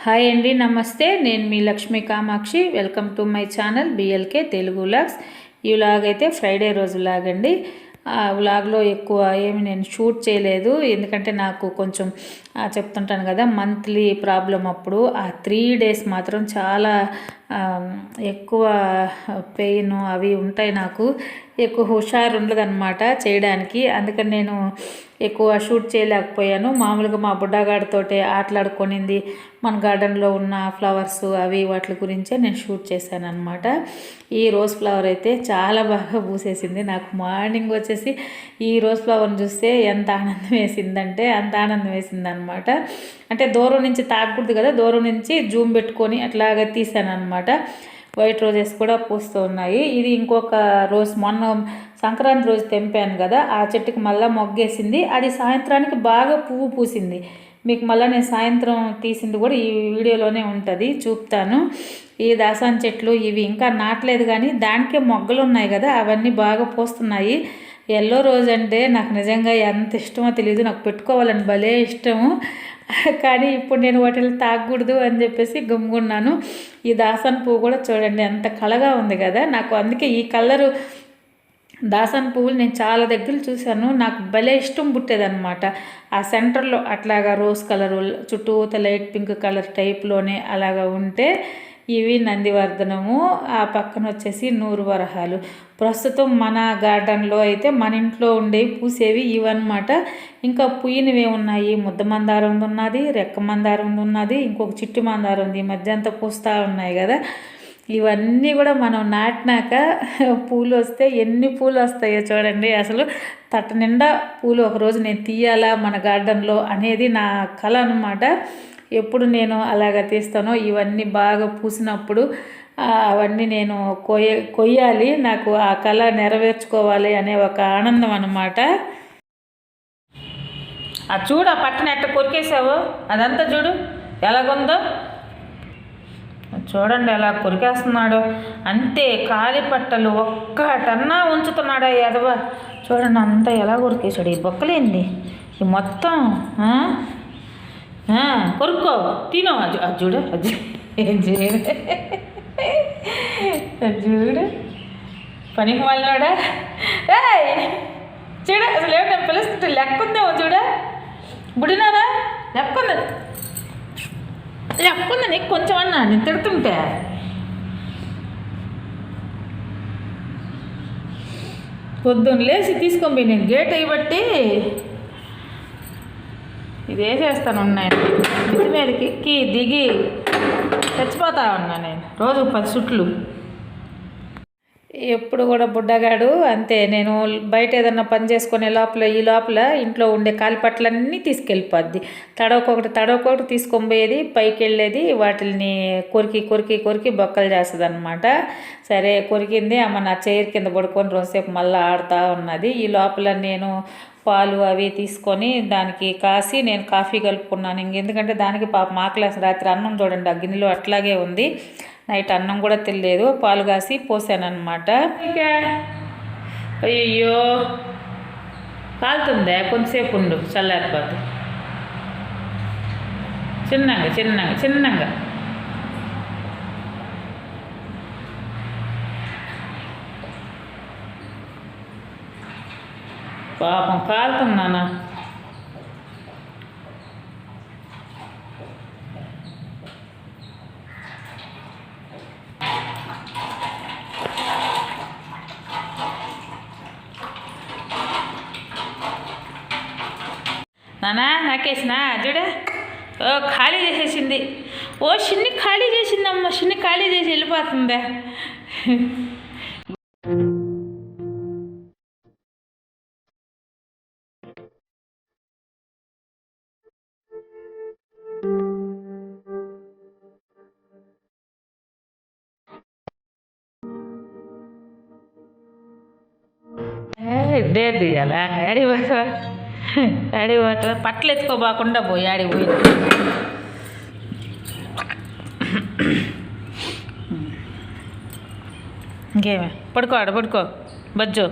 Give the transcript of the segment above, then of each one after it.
Hi అండి, నమస్తే. నేను మీ Lakshmi Kamakshi. Welcome to my channel BLK Telugu vlogs. ఈ వ్లాగ్ అయితే ఫ్రైడే రోజు వ్లాగ్ అండి. ఆ వ్లాగ్లో ఎక్కువ ఏమి నేను షూట్ చేయలేదు, ఎందుకంటే నాకు కొంచెం చెప్తుంటాను కదా మంత్లీ ప్రాబ్లం. అప్పుడు ఆ 3 days మాత్రం చాలా ఎక్కువ పెయిన్ అవి ఉంటాయి. నాకు ఎక్కువ హుషారు ఉండదన్నమాట చేయడానికి, అందుకని నేను ఎక్కువ షూట్ చేయలేకపోయాను. మామూలుగా మా బుడ్డగాడితోటి ఆటలాడుకొనింది, మన గార్డెన్లో ఉన్న ఫ్లవర్స్ అవి వాటి గురించే నేను షూట్ చేశాను అనమాట. ఈ రోజ్ ఫ్లవర్ అయితే చాలా బాగా పూసేసింది. నాకు మార్నింగ్ వచ్చేసి ఈ రోజ్ ఫ్లవర్ని చూస్తే ఎంత ఆనందం వేసిందంటే అంత ఆనందం వేసింది అనమాట. అంటే దూరం నుంచి తాగకూడదు కదా, దూరం నుంచి జూమ్ పెట్టుకొని అట్లాగా తీసాను అనమాట. వైట్ రోజెస్ కూడా పూస్తూ ఉన్నాయి. ఇది ఇంకొక రోజ్ మొన్న సంక్రాంతి రోజు తెంపాను కదా, ఆ చెట్టుకి మళ్ళీ మొగ్గేసింది. అది సాయంత్రానికి బాగా పువ్వు పూసింది. మీకు మళ్ళీ నేను సాయంత్రం తీసింది కూడా ఈ వీడియోలోనే ఉంటుంది, చూపుతాను. ఈ దాసాన్ చెట్లు ఇవి ఇంకా నాటలేదు, కానీ దానికే మొగ్గలు ఉన్నాయి కదా, అవన్నీ బాగా పూస్తున్నాయి. ఎల్లో రోజ్ అంటే నాకు నిజంగా ఎంత ఇష్టమో తెలియదు, నాకు పెట్టుకోవాలని భలే ఇష్టము. కానీ ఇప్పుడు నేను వాటిని తాగకూడదు అని చెప్పేసి గమ్ముకున్నాను. ఈ దాసాన్ పువ్వు కూడా చూడండి ఎంత కళగా ఉంది కదా, నాకు అందుకే ఈ కలరు దాసాన్ పువ్వులు నేను చాలా దగ్గర చూశాను, నాకు భలే ఇష్టం పుట్టేదన్నమాట. ఆ సెంటర్లో అట్లాగా రోజ్ కలరు చుట్టూత లైట్ పింక్ కలర్ టైప్లోనే అలాగా ఉంటే ఇవి నందివర్ధనము, ఆ పక్కన వచ్చేసి నూరు వరహాలు. ప్రస్తుతం మన గార్డెన్లో అయితే మన ఇంట్లో ఉండేవి పూసేవి ఇవన్నమాట. ఇంకా పుయ్యినవే ఉన్నాయి, ముద్ద మందారం ఉన్నది, రెక్క మందారం ఉన్నది, ఇంకొక చిట్టి మందారం ఉంది. ఈ మధ్య అంతా పూస్తూ ఉన్నాయి కదా, ఇవన్నీ కూడా మనం నాటినాక పూలు వస్తే ఎన్ని పూలు వస్తాయో చూడండి. అసలు తట్ట నిండా పూలు ఒకరోజు నేను తీయాలా మన గార్డెన్లో అనేది నా కళ అనమాట. ఎప్పుడు నేను అలాగ తీస్తానో ఇవన్నీ బాగా పూసినప్పుడు అవన్నీ నేను కొయ్యాలి, నాకు ఆ కళ నెరవేర్చుకోవాలి అనే ఒక ఆనందం అన్నమాట. అది చూడు, ఆ పట్టణ ఎట్ట కొరికేసావు, అదంతా చూడు ఎలాగుందో చూడండి, ఎలా కొరికేస్తున్నాడు. అంతే కాలి పట్టలు ఒక్కటన్నా ఉంచుతున్నాడా ఎదవ. చూడండి అంతా ఎలా కొరికేసాడు. ఈ బొక్కలేంది ఈ మొత్తం కొరుక్కో తినో. అది చూడు, అది చూడు పనికి మళ్ళాడా. చూడ అసలు ఏమిటి నేను పిలుస్తుంటే లెక్క ఉందేమో చూడ, బుడినానా లెక్క ఉంది నీకు కొంచెం అన్నా నేను తిడుతుంటే. పొద్దున్న లేచి తీసుకొని పోయి నేను గేట్ అయ్యబట్టి ఇది వేసేస్తాను ఉన్నాయి. ఇంటి మీదకి ఎక్కి దిగి చచ్చిపోతా ఉన్నా నేను రోజు 10 సుట్లు. ఎప్పుడు కూడా బుడ్డగాడు అంతే, నేను బయట ఏదన్నా పని చేసుకునే లోపల ఇంట్లో ఉండే కాలిపట్లన్నీ తీసుకెళ్ళిపోద్ది. తడవకొకటి తీసుకొని పోయేది, పైకి వెళ్ళేది, వాటిని కొరికి బొక్కలు చేస్తుంది అనమాట. సరే కొరికింది అమ్మ, నా చైర్ కింద పడుకొని రోజుసేపు మళ్ళీ ఆడుతూ ఉన్నది. ఈ లోపల నేను పాలు అవి తీసుకొని దానికి కాసి నేను కాఫీ కలుపుకున్నాను. ఎందుకంటే దానికి పాప ఆకలేసి రాత్రి అన్నం చూడండి ఆ గిన్నెలో అట్లాగే ఉంది, నైట్ అన్నం కూడా తినలేదు. పాలు కాసి పోసాను అనమాట. అయ్యో కాలుతుందే, కొంతసేపు ఉండు చల్లారిపోతుంది. చిన్నగా పాపం కాలుతున్నానా. నానా నాకేసినా చూడ, ఖాళీ చేసేసింది. చిన్ని ఖాళీ చేసిందమ్మ, చిన్ని ఖాళీ చేసి వెళ్ళిపోతుందా. డేర్ తీయాలా డాడీ పట్లు ఎత్తుకోబాకుండా పోయి ఆడి పోయి. ఇంకేమే పడుకో బజ్జో.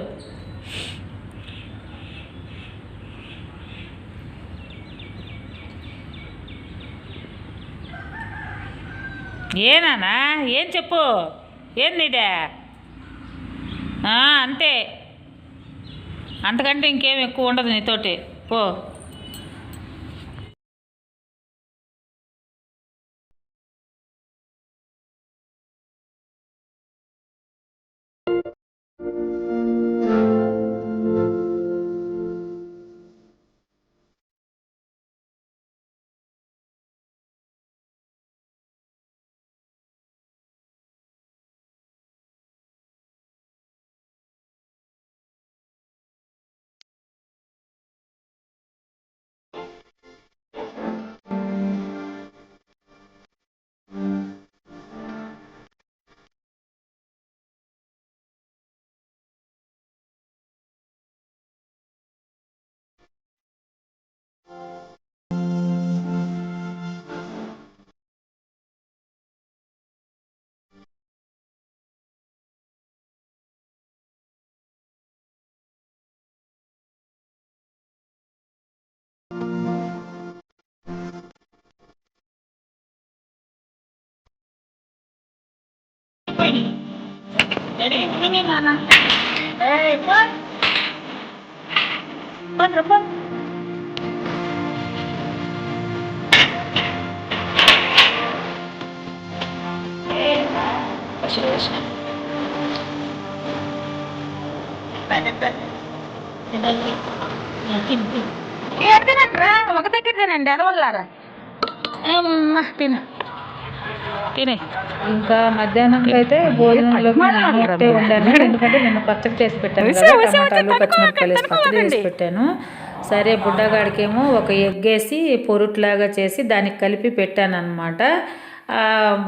ఏనా ఏం చెప్పు ఏంది ఇదే అంతే అంతకంటే ఇంకేం ఎక్కువ ఉండదు నీతోటి పో. ఒక దగ్గర తినండి ఎదవల్లారా తిన తినే. ఇంకా మధ్యాహ్నంకి అయితే భోజనంలోకి ఒకటే ఉండాను, ఎందుకంటే నేను పచ్చడి చేసి పెట్టాను కదా, టమాటాలు పచ్చిమిరపకాయలు వేసి పచ్చడి చేసి పెట్టాను. సరే బుడ్డగాడికేమో ఒక ఎగ్ వేసి పొరుట్లాగా చేసి దానికి కలిపి పెట్టాను అనమాట.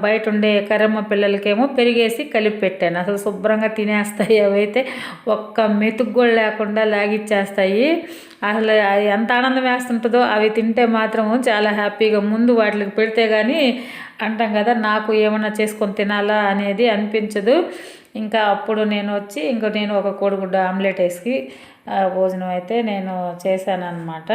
బయట ఉండే కర్రమ్మ పిల్లలకేమో పెరిగేసి కలిపి పెట్టాను. అసలు శుభ్రంగా తినేస్తాయి అవైతే, ఒక్క మెతుకు కూడా లేకుండా లాగిచ్చేస్తాయి. అసలు ఎంత ఆనందం వేస్తుంటుందో అవి తింటే మాత్రం చాలా హ్యాపీగా. ముందు వాటికి పెడితే కానీ అంటాం కదా, నాకు ఏమన్నా చేసుకొని తినాలా అనేది అనిపించదు. ఇంకా అప్పుడు నేను వచ్చి నేను ఒక కోడిగుడ్డ ఆమ్లెట్ వేసి భోజనం అయితే నేను చేశాను అన్నమాట.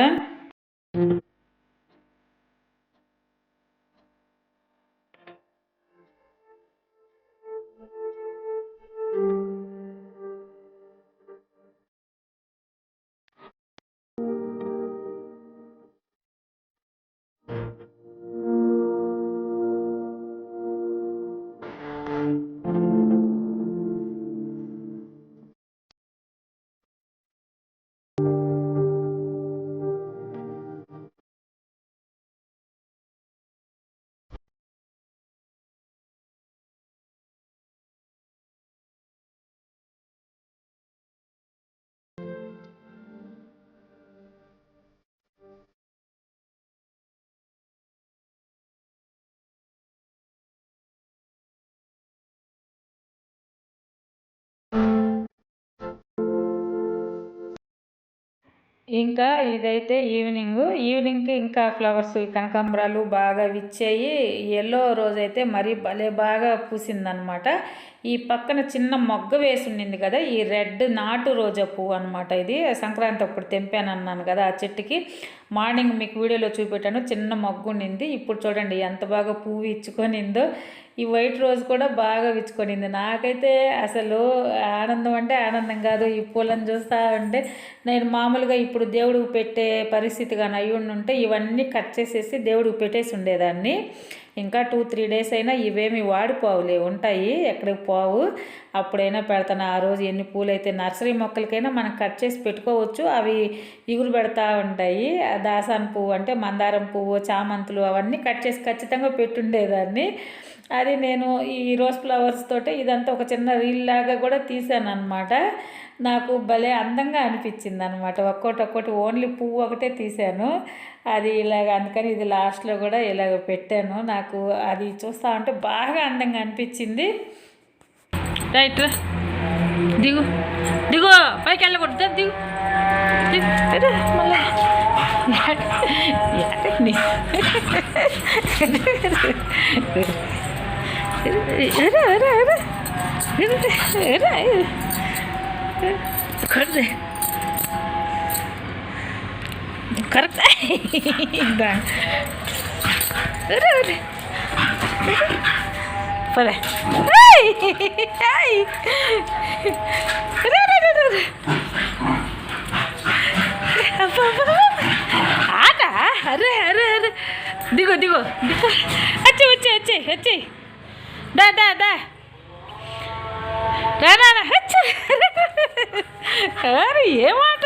ఇంకా ఇదైతే ఈవినింగ్కి ఇంకా ఫ్లవర్స్ కనకాంబరాలు బాగా విచ్చాయి. ఎల్లో రోజు అయితే మరీ భలే బాగా పూసిందనమాట. ఈ పక్కన చిన్న మొగ్గ వేసి ఉండింది కదా, ఈ రెడ్ నాటు రోజా పువ్వు అనమాట. ఇది సంక్రాంతి అప్పుడు తెంపాను అన్నాను కదా, ఆ చెట్టుకి మార్నింగ్ మీకు వీడియోలో చూపెట్టాను, చిన్న మొగ్గు ఉండింది. ఇప్పుడు చూడండి ఎంత బాగా పువ్వు ఇచ్చుకొనిందో. ఈ వైట్ రోజ్ కూడా బాగా విచ్చుకొనింది. నాకైతే అసలు ఆనందం అంటే ఆనందం కాదు, ఈ పూలను చూస్తూ ఉంటే. నేను మామూలుగా ఇప్పుడు దేవుడికి పెట్టే పరిస్థితి కానీ అయ్యి ఉంటే ఇవన్నీ కట్ చేసేసి దేవుడికి పెట్టేసి ఉండేదాన్ని. ఇంకా 2-3 డేస్ అయినా ఇవేమి వాడిపోవులే, ఉంటాయి, ఎక్కడికి పోవు. అప్పుడైనా పెడతాను. ఆ రోజు ఎన్ని పూలు అయితే నర్సరీ మొక్కలకైనా మనం కట్ చేసి పెట్టుకోవచ్చు, అవి ఇగురు పెడతా ఉంటాయి. దాసాన్ పువ్వు అంటే మందారం పువ్వు, చామంతులు అవన్నీ కట్ చేసి ఖచ్చితంగా పెట్టుండేదాన్ని. అది నేను ఈ రోజ్ ఫ్లవర్స్ తోటే ఇదంతా ఒక చిన్న రీల్ లాగా కూడా తీసాను అనమాట. నాకు భలే అందంగా అనిపించింది అనమాట. ఒక్కొక్కటి ఓన్లీ పువ్వు ఒకటే తీసాను, అది ఇలాగ. అందుకని ఇది లాస్ట్లో కూడా ఇలాగ పెట్టాను. నాకు అది చూస్తూ ఉంటే బాగా అందంగా అనిపించింది. రైట్ దిగు దిగు, పైకి వెళ్ళకూడదు, దిగు దిగు మళ్ళీ కరెక్ట్ పదే ఆట అరే అరే అరే దిగో దిగో దిగో వచ్చే వచ్చే వచ్చే వచ్చే దా దా దా రానా వచ్చే అరే ఏమాట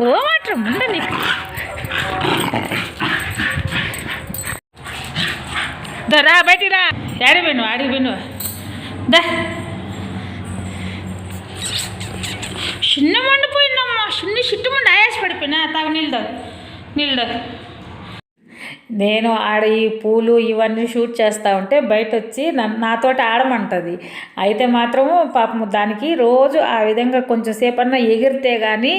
ఓ మాట ముందు నీకు రా బయటికి రా ఆడి పోయిను దా చిన్న మండిపోయిందమ్మా చిట్టు మండి ఆయాస పడిపోయినా తాగు నీళ్ళు నేను ఆడ ఈ పూలు ఇవన్నీ షూట్ చేస్తూ ఉంటే బయట వచ్చి నాతోటి ఆడమంటుంది. అయితే మాత్రము పాపము దానికి రోజు ఆ విధంగా కొంచెం సేపన్నా ఎగిరితే కానీ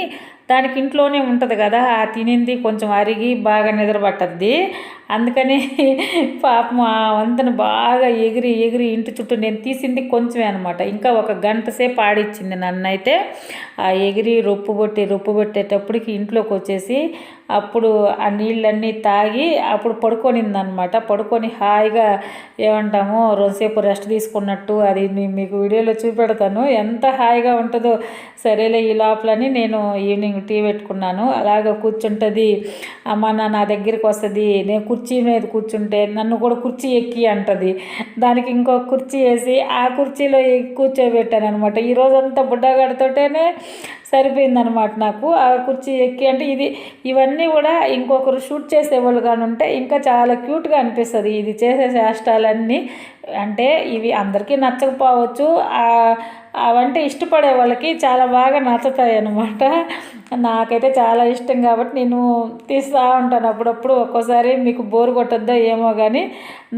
దానికి ఇంట్లోనే ఉంటుంది కదా, ఆ తినింది కొంచెం అరిగి బాగా నిద్రపట్టద్ది. అందుకని పాపం ఆ వంతను బాగా ఎగిరి ఎగిరి ఇంటి చుట్టూ నేను తీసింది కొంచెమే అనమాట. ఇంకా ఒక గంట సేపు ఆడిచ్చింది నన్నైతే. ఆ ఎగిరి రొప్పు పెట్టేటప్పటికి ఇంట్లోకి వచ్చేసి అప్పుడు ఆ నీళ్ళన్నీ తాగి అప్పుడు పడుకొనిందనమాట. పడుకొని హాయిగా ఏమంటాము రోజుసేపు రెస్ట్ తీసుకున్నట్టు, అది మీకు వీడియోలో చూపెడతాను ఎంత హాయిగా ఉంటుందో. సరేలే ఈ లోపలని నేను ఈవినింగ్ టీ పెట్టుకున్నాను. అలాగ కూర్చుంటుంది, అమ్మ నా దగ్గరికి వస్తుంది. నేను కుర్చీ మీద కూర్చుంటే నన్ను కూడా కుర్చీ ఎక్కి అంటుంది. దానికి ఇంకొక కుర్చీ వేసి ఆ కుర్చీలో కూర్చోబెట్టాను అనమాట. ఈరోజంతా బుడ్డగాడితోటేనే సరిపోయిందనమాట నాకు. ఆ కుర్చీ ఎక్కి అంటే ఇవన్నీ కూడా ఇంకొకరు షూట్ చేసేవాళ్ళు కానీ ఉంటే ఇంకా చాలా క్యూట్గా అనిపిస్తుంది. ఇది చేసే చేష్టాలన్నీ అంటే ఇవి అందరికీ నచ్చకపోవచ్చు, అవంటే ఇష్టపడే వాళ్ళకి చాలా బాగా నచ్చుతాయి అన్నమాట. నాకైతే చాలా ఇష్టం కాబట్టి నేను తీస్తూ ఉంటాను అప్పుడప్పుడు. ఒక్కోసారి మీకు బోర్ కొట్టద్దో ఏమో కానీ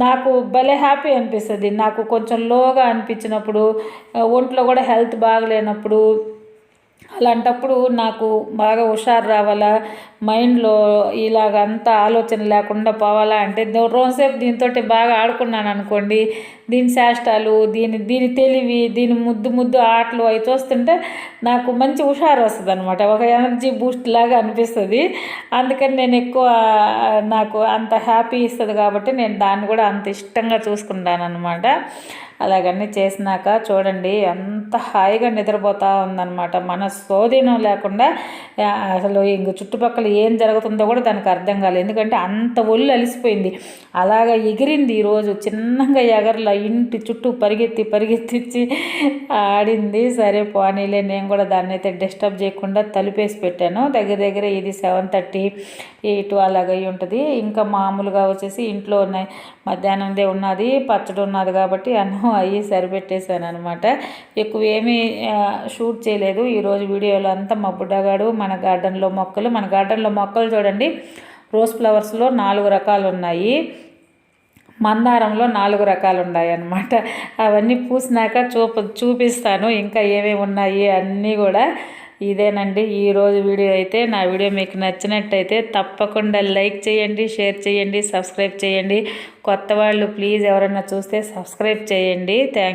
నాకు భలే హ్యాపీ అనిపిస్తుంది. నాకు కొంచెం లోగా అనిపించినప్పుడు, ఒంట్లో కూడా హెల్త్ బాగలేనప్పుడు, అలాంటప్పుడు నాకు బాగా హుషారు రావాలా, మైండ్లో ఇలాగంతా ఆలోచన లేకుండా పోవాలా అంటే రోజుసేపు దీంతో బాగా ఆడుకున్నాను అనుకోండి, దీని చేష్టాలు, దీని తెలివి, దీని ముద్దు ఆటలు అవి చూస్తుంటే నాకు మంచి హుషారు వస్తుంది అనమాట. ఒక ఎనర్జీ బూస్ట్ లాగా అనిపిస్తుంది. అందుకని నేను ఎక్కువ నాకు అంత హ్యాపీ ఇస్తుంది కాబట్టి నేను దాన్ని కూడా అంత ఇష్టంగా చూసుకుంటాను అనమాట. అలాగన్నీ చేసినాక చూడండి ఎంత హాయిగా నిద్రపోతూ ఉందన్నమాట. మన స్వాధీనం లేకుండా అసలు ఇంక చుట్టుపక్కల ఏం జరుగుతుందో కూడా దానికి అర్థం కాలేదు. ఎందుకంటే అంత ఒళ్ళు అలిసిపోయింది. అలాగా ఎగిరింది ఈరోజు చిన్నగా ఎగరలా ఇంటి చుట్టూ పరిగెత్తిచ్చి ఆడింది. సరే పోనీలే, నేను కూడా దాన్ని అయితే డిస్టర్బ్ చేయకుండా తలుపేసి పెట్టాను. దగ్గర ఇది 7:30, 8 అలాగ అయి ఉంటుంది. ఇంకా మామూలుగా వచ్చేసి ఇంట్లో ఉన్నాయి, మధ్యాహ్నందే ఉన్నది, పచ్చడి ఉన్నది కాబట్టి అన్నం అయ్యి సరిపెట్టేశాను అనమాట. ఎక్కువ ఏమీ షూట్ చేయలేదు ఈరోజు. వీడియోలో అంతా మా బుడ్డగాడు, మన గార్డెన్లో మొక్కలు చూడండి. రోజ్ ఫ్లవర్స్లో 4 రకాలు ఉన్నాయి, మందారంలో 4 రకాలు ఉన్నాయి అన్నమాట. అవన్నీ పూసినాక చూపిస్తాను ఇంకా ఏమేమి ఉన్నాయి అన్నీ కూడా. ఇదేనండి ఈరోజు వీడియో అయితే. నా వీడియో మీకు నచ్చినట్టయితే తప్పకుండా లైక్ చేయండి, షేర్ చేయండి, సబ్స్క్రైబ్ చేయండి. కొత్త వాళ్ళు ప్లీజ్ ఎవరన్నా చూస్తే సబ్స్క్రైబ్ చేయండి. థ్యాంక్